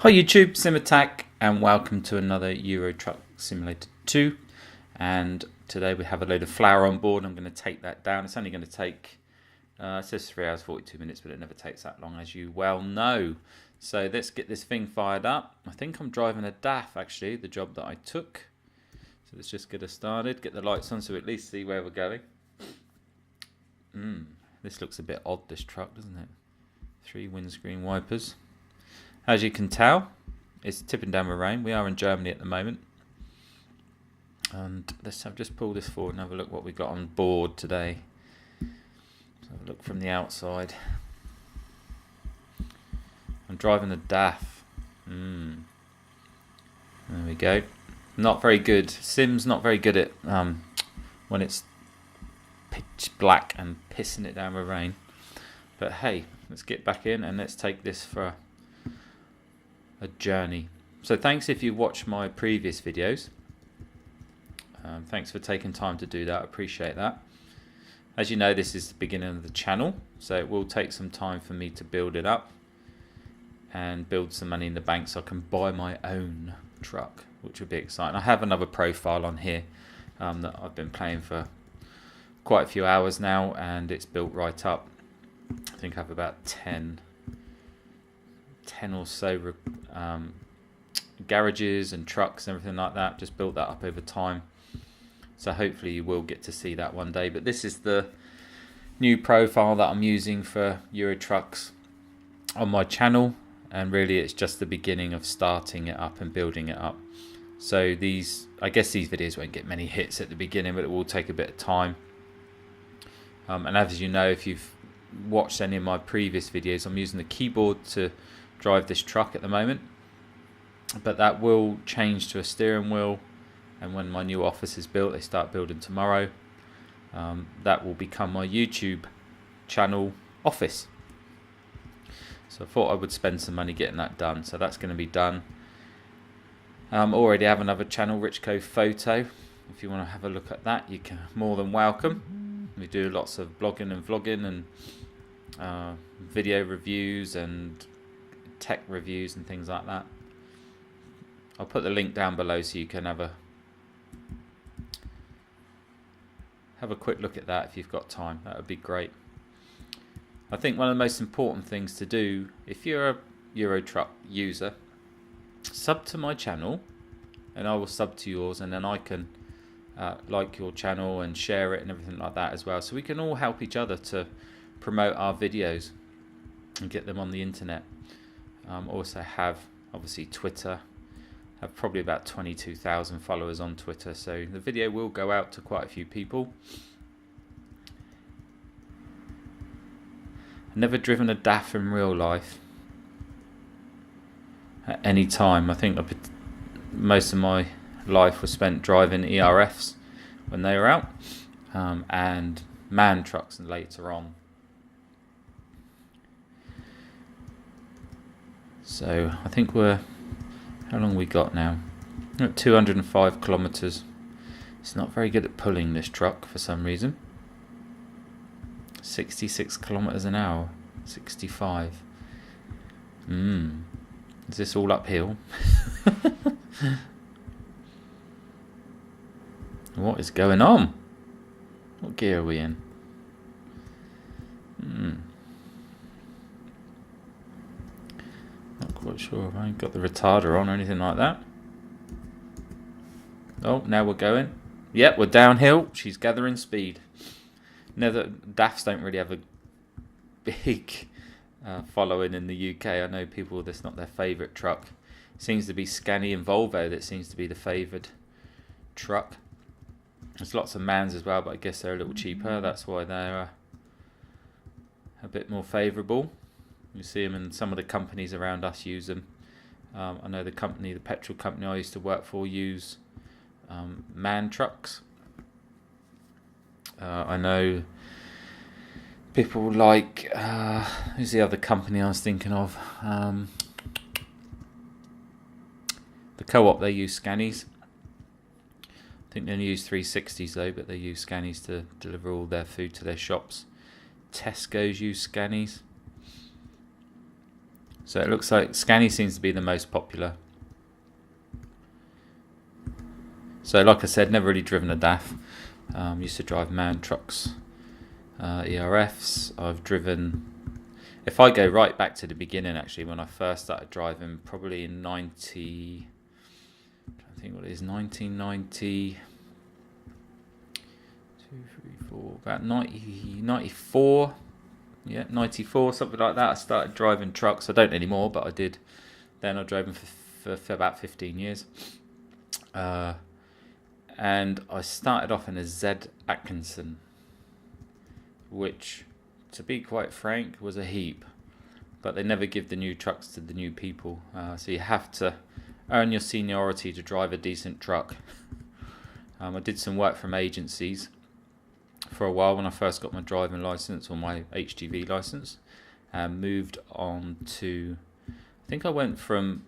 Hi YouTube, Sim Attack, and welcome to another Euro Truck Simulator 2. And today we have a load of flour on board. I'm going to take that down. It's only going to take, it says 3 hours 42 minutes, but it never takes that long, as you well know. So let's get this thing fired up. I think I'm driving a DAF actually, the job that I took. So let's just get us started, get the lights on so we at least see where we're going. This looks a bit odd, this truck, doesn't it? 3 windscreen wipers. As you can tell, it's tipping down with rain. We are in Germany at the moment. And let's just pull this forward and have a look what we got on board today. Let's have a look from the outside. I'm driving a DAF. There we go. Not very good. Sim's not very good at when it's pitch black and pissing it down with rain. But hey, let's get back in and let's take this for a journey. So thanks if you watched my previous videos. Thanks for taking time to do that. I appreciate that. As you know, this is the beginning of the channel, so it will take some time for me to build it up and build some money in the bank so I can buy my own truck, which would be exciting. I have another profile on here that I've been playing for quite a few hours now, and it's built right up. I think I have about 10 or so garages and trucks and everything like that. Just built that up over time, so hopefully you will get to see that one day. But this is the new profile that I'm using for Euro Trucks on my channel, and really it's just the beginning of starting it up and building it up. So I guess these videos won't get many hits at the beginning, but it will take a bit of time. And as you know, if you've watched any of my previous videos, I'm using the keyboard to drive this truck at the moment, but that will change to a steering wheel, and when my new office is built, they start building tomorrow, that will become my YouTube channel office. So I thought I would spend some money getting that done, so that's going to be done. Already have another channel, Richco Photo. If you want to have a look at that, you can, more than welcome. We do lots of blogging and vlogging and video reviews and tech reviews and things like that. I'll put the link down below so you can have a quick look at that if you've got time. That would be great. I think one of the most important things to do, if you're a Euro Truck user, sub to my channel and I will sub to yours, and then I can like your channel and share it and everything like that as well, so we can all help each other to promote our videos and get them on the internet. Also have obviously Twitter. Have probably about 22,000 followers on Twitter, so the video will go out to quite a few people. I've never driven a DAF in real life at any time. I think most of my life was spent driving ERFs when they were out, and MAN trucks and later on. So I think how long we got now? We're at 205 kilometers. It's not very good at pulling, this truck, for some reason. 66 kilometers an hour. 65. Is this all uphill? What is going on? What gear are we in? Not quite sure. I ain't got the retarder on or anything like that. Oh, now we're going. Yep, we're downhill. She's gathering speed. DAFs don't really have a big following in the UK. I know people, that's not their favourite truck. It seems to be Scania and Volvo that seems to be the favoured truck. There's lots of MANs as well, but I guess they're a little cheaper. That's why they're a bit more favourable. You see them in some of the companies around us use them. I know the petrol company I used to work for, use MAN trucks. I know people like, who's the other company I was thinking of? The Co-op, they use Scanis. I think they only use 360s though, but they use Scanis to deliver all their food to their shops. Tesco's use Scanis. So it looks like Scania seems to be the most popular. So like I said, never really driven a DAF. Used to drive man trucks, ERFs. I've driven, if I go right back to the beginning actually, when I first started driving, probably in 90, I think what it is, 1990, 2, 3, 4, about 90, 94, yeah, 94, something like that. I started driving trucks. I don't anymore, but I did. Then I drove them for about 15 years. And I started off in a Z Atkinson, which, to be quite frank, was a heap. But they never give the new trucks to the new people. So you have to earn your seniority to drive a decent truck. I did some work from agencies for a while when I first got my driving license, or my HGV license, and moved on to, I think I went from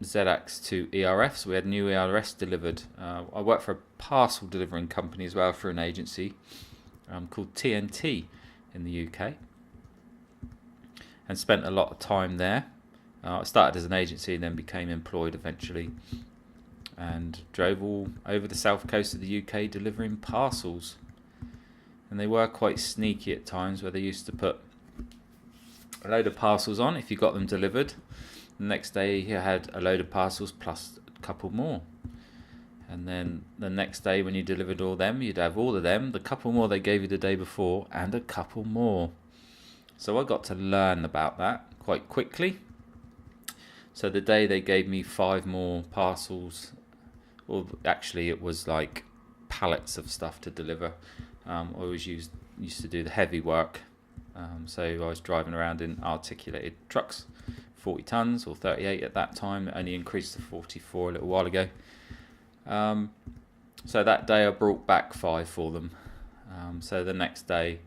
ZX to ERF, so we had new ERS delivered. I worked for a parcel delivering company as well for an agency called TNT in the UK, and spent a lot of time there. I started as an agency and then became employed eventually, and drove all over the south coast of the UK delivering parcels. And they were quite sneaky at times, where they used to put a load of parcels on if you got them delivered. The next day you had a load of parcels plus a couple more. And then the next day when you delivered all them, you'd have all of them, the couple more they gave you the day before, and a couple more. So I got to learn about that quite quickly. So the day they gave me 5 more parcels, or actually it was like pallets of stuff to deliver. I always used to do the heavy work. So I was driving around in articulated trucks, 40 tons or 38 at that time. It only increased to 44 a little while ago. So that day I brought back 5 for them. So the next day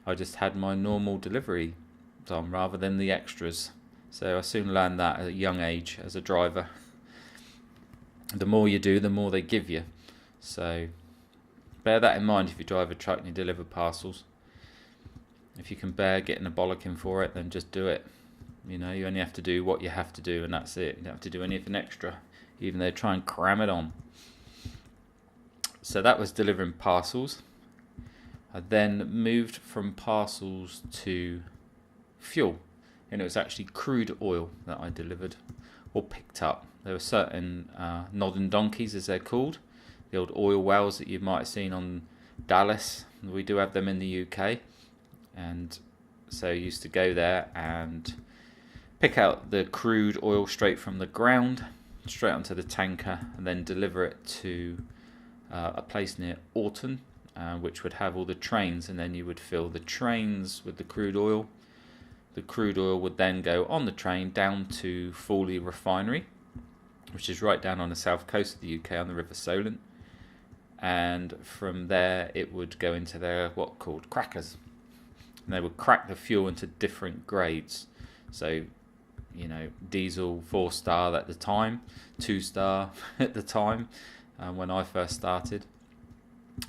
I just had my normal delivery done rather than the extras. So I soon learned that at a young age as a driver. The more you do, the more they give you. So bear that in mind if you drive a truck and you deliver parcels. If you can bear getting a bollocking for it, then just do it. You know, you only have to do what you have to do, and that's it. You don't have to do anything extra, even though they try and cram it on. So that was delivering parcels. I then moved from parcels to fuel, and it was actually crude oil that I delivered or picked up. There were certain nodding donkeys, as they're called, the old oil wells that you might have seen on Dallas. We do have them in the UK, and so I used to go there and pick out the crude oil straight from the ground, straight onto the tanker, and then deliver it to a place near Orton, which would have all the trains, and then you would fill the trains with the crude oil. The crude oil would then go on the train down to Fawley Refinery, which is right down on the south coast of the UK on the River Solent, and from there it would go into their what called crackers, and they would crack the fuel into different grades. So, you know, diesel 4-star at the time, 2-star at the time when I first started,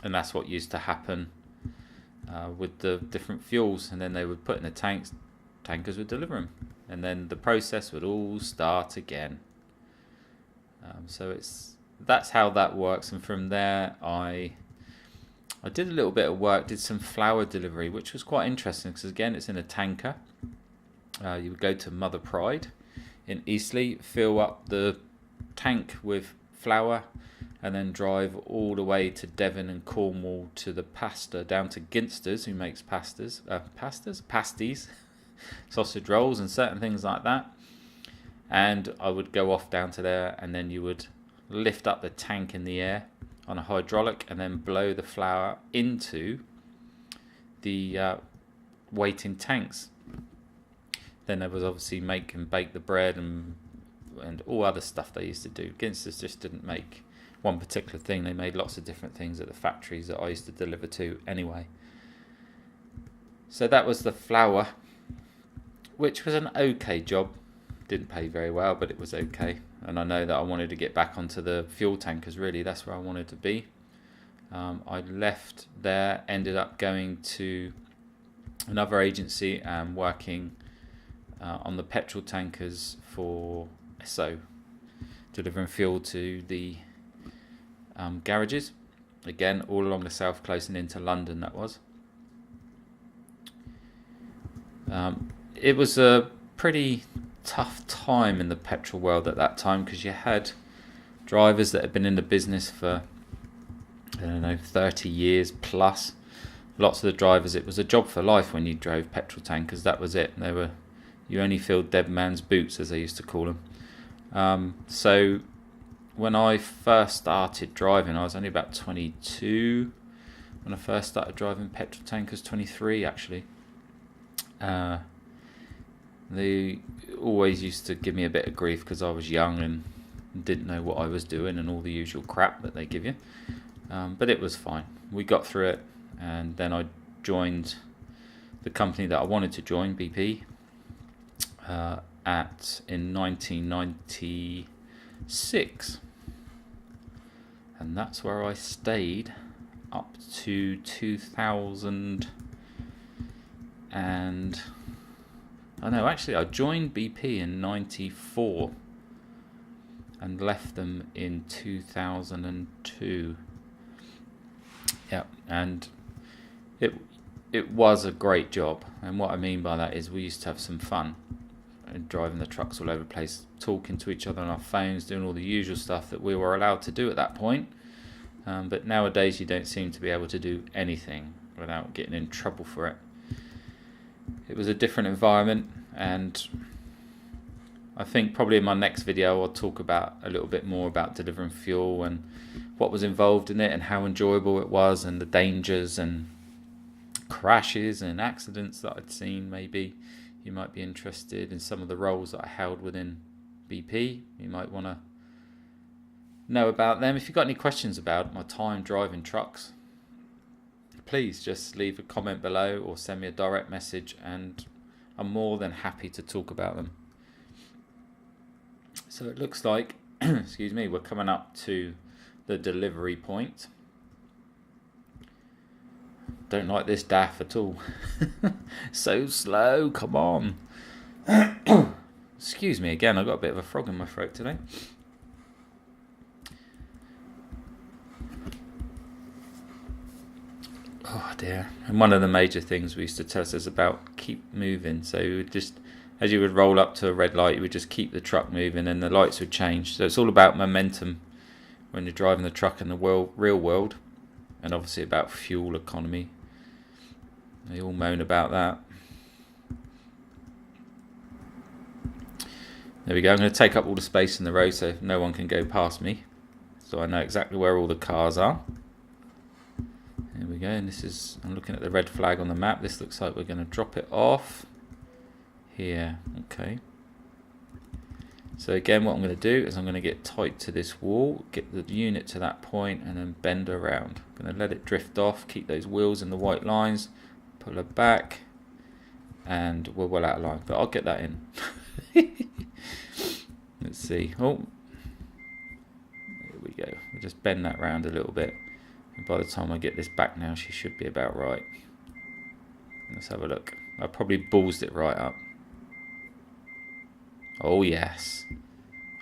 and that's what used to happen with the different fuels. And then they would put in the tanks, tankers would deliver them, and then the process would all start again. So that's how that works. And from there I did a little bit of work, did some flour delivery, which was quite interesting because again it's in a tanker. You would go to Mother Pride in Eastleigh, fill up the tank with flour, and then drive all the way to Devon and Cornwall to the pasta, down to Ginsters, who makes pasties, sausage rolls and certain things like that. And I would go off down to there, and then you would lift up the tank in the air on a hydraulic and then blow the flour into the waiting tanks. Then there was obviously make and bake the bread and all other stuff they used to do. Ginsters just didn't make one particular thing. They made lots of different things at the factories that I used to deliver to anyway. So that was the flour, which was an okay job. Didn't pay very well, but it was okay. And I know that I wanted to get back onto the fuel tankers, really. That's where I wanted to be. I left there, ended up going to another agency and working on the petrol tankers for Esso, delivering fuel to the garages. Again, all along the south coast and into London, that was. It was a pretty tough time in the petrol world at that time, because you had drivers that had been in the business for, I don't know, 30 years plus. Lots of the drivers, it was a job for life when you drove petrol tankers. That was it. You only filled dead man's boots, as they used to call them. So when I first started driving, I was only about 22 when I first started driving petrol tankers. 23 actually. They always used to give me a bit of grief because I was young and didn't know what I was doing and all the usual crap that they give you. But it was fine. We got through it, and then I joined the company that I wanted to join, BP, in 1996, and that's where I stayed up to 2000. And I joined BP in 94 and left them in 2002. Yeah, and it was a great job, and what I mean by that is we used to have some fun driving the trucks all over the place, talking to each other on our phones, doing all the usual stuff that we were allowed to do at that point. But nowadays you don't seem to be able to do anything without getting in trouble for it. It was a different environment, and I think probably in my next video I'll talk about a little bit more about delivering fuel and what was involved in it and how enjoyable it was, and the dangers and crashes and accidents that I'd seen. Maybe you might be interested in some of the roles that I held within BP. You might want to know about them. If you've got any questions about my time driving trucks, please just leave a comment below or send me a direct message, and I'm more than happy to talk about them. So it looks like, excuse me, we're coming up to the delivery point. Don't like this DAF at all. So slow, come on. Excuse me again, I've got a bit of a frog in my throat today. Oh dear. And one of the major things we used to tell us is about keep moving. So just as you would roll up to a red light, you would just keep the truck moving and the lights would change. So it's all about momentum when you're driving the truck in the real world, and obviously about fuel economy. They all moan about that. There we go. I'm going to take up all the space in the road so no one can go past me, so I know exactly where all the cars are. There we go. And this is, I'm looking at the red flag on the map. This looks like we're going to drop it off here. Okay. So again, what I'm going to do is I'm going to get tight to this wall, get the unit to that point, and then bend around. I'm going to let it drift off, keep those wheels in the white lines, pull her back, and we're well out of line, but I'll get that in. Let's see. Oh, there we go. We'll just bend that round a little bit, and by the time I get this back now, she should be about right. Let's have a look. I probably ballsed it right up. Oh yes.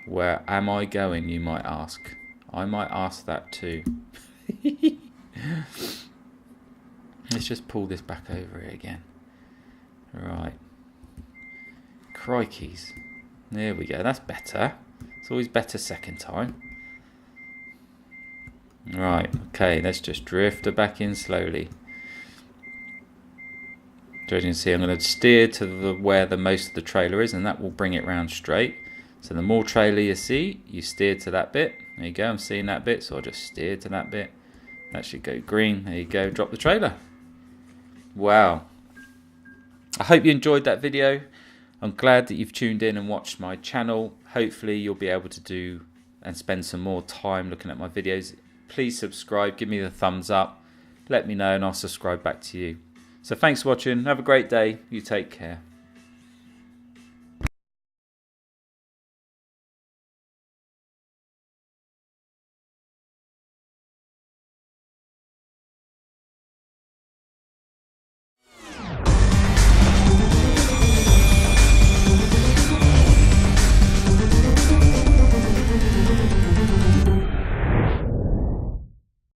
Where am I going, you might ask? I might ask that too. Let's just pull this back over here again. Right. Crikeys. There we go. That's better. It's always better second time. Right. Okay. Let's just drift her back in slowly. So as you can see, I'm going to steer to where the most of the trailer is, and that will bring it round straight. So the more trailer you see, you steer to that bit. There you go. I'm seeing that bit, so I'll just steer to that bit. That should go green. There you go. Drop the trailer. Wow. I hope you enjoyed that video. I'm glad that you've tuned in and watched my channel. Hopefully you'll be able to do and spend some more time looking at my videos. Please subscribe, give me the thumbs up, let me know, and I'll subscribe back to you. So thanks for watching. Have a great day. You take care.